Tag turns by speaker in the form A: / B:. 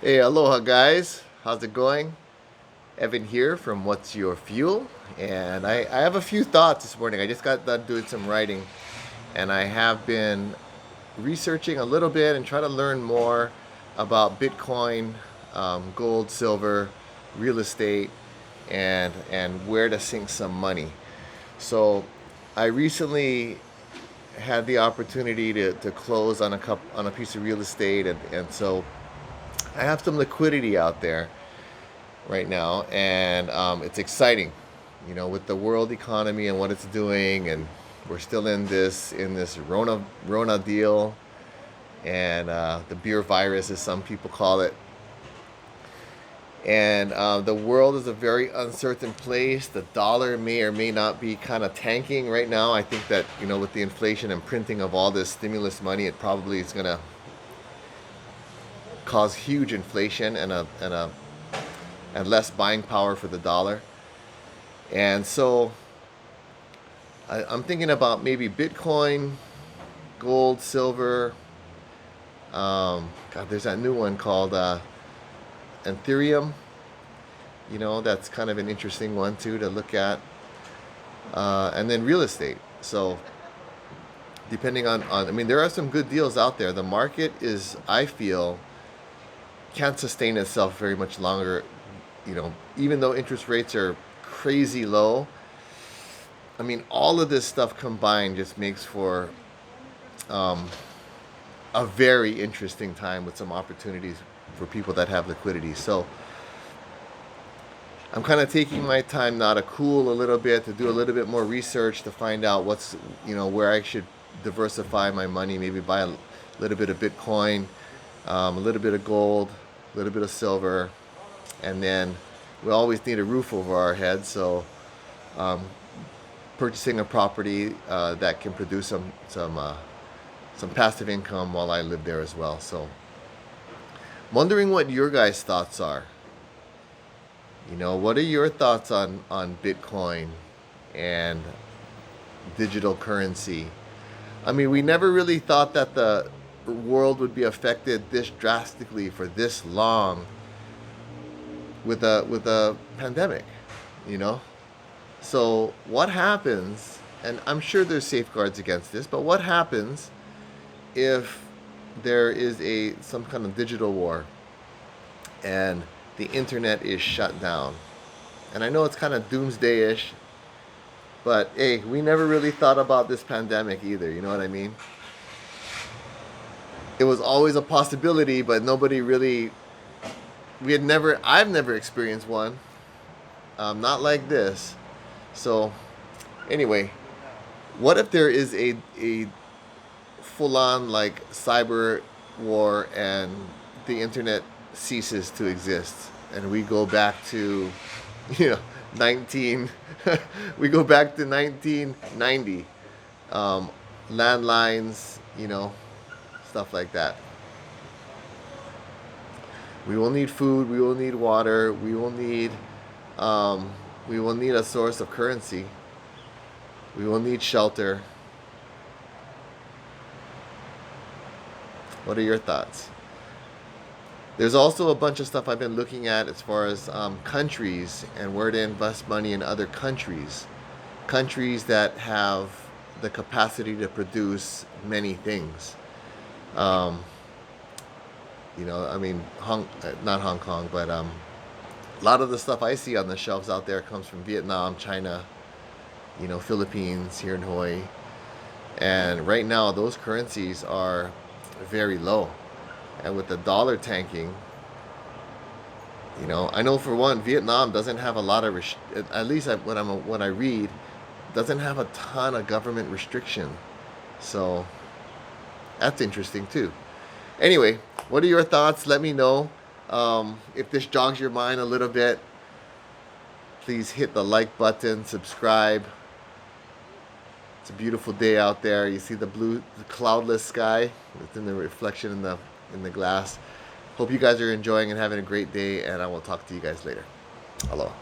A: Hey, aloha guys. How's it going? Evan here from What's Your Fuel? And I have a few thoughts this morning. I just got done doing some writing and I have been researching a little bit and try to learn more about Bitcoin, gold, silver, real estate, and where to sink some money. So I recently had the opportunity to close on a piece of real estate and so I have some liquidity out there right now, and it's exciting, with the world economy and what it's doing, and we're still in this Rona deal, and the beer virus, as some people call it, and the world is a very uncertain place. The dollar may or may not be kind of tanking right now. I think that with the inflation and printing of all this stimulus money, it probably is going to cause huge inflation and less buying power for the dollar. And so I'm thinking about maybe Bitcoin, gold, silver. God, there's that new one called Ethereum. That's kind of an interesting one too to look at. And then real estate. So depending I mean, there are some good deals out there. The market is, I feel, can't sustain itself very much longer. Even though interest rates are crazy low, I mean, all of this stuff combined just makes for a very interesting time with some opportunities for people that have liquidity. So I'm kind of taking my time now to cool a little bit, to do a little bit more research, to find out where I should diversify my money, maybe buy a little bit of Bitcoin, a little bit of gold, a little bit of silver, and then we always need a roof over our heads. So purchasing a property that can produce some passive income while I live there as well. So I'm wondering what your guys' thoughts are. What are your thoughts on Bitcoin and digital currency? I mean, we never really thought that the world would be affected this drastically for this long with a pandemic, So what happens, and I'm sure there's safeguards against this, but what happens if there is some kind of digital war and the internet is shut down? And I know it's kind of doomsday-ish, but hey, we never really thought about this pandemic either, you know what I mean? It was always a possibility, but nobody really, I've never experienced one, not like this. So anyway, what if there is a full-on like cyber war and the internet ceases to exist and we go back to 19 we go back to 1990, landlines, stuff like that. We will need food, we will need water, we will need a source of currency, we will need shelter. What are your thoughts? There's also a bunch of stuff I've been looking at as far as countries and where to invest money in other countries. Countries that have the capacity to produce many things. I mean, not Hong Kong, but a lot of the stuff I see on the shelves out there comes from Vietnam, China, Philippines, here in Hawaii. And right now, those currencies are very low. And with the dollar tanking, I know for one, Vietnam doesn't have a lot of, at least when I read, doesn't have a ton of government restriction. So that's interesting too. Anyway, what are your thoughts? Let me know. If this jogs your mind a little bit, please hit the like button, subscribe. It's a beautiful day out there. You see the cloudless sky. It's in the reflection in the glass. Hope you guys are enjoying and having a great day, and I will talk to you guys later. Aloha.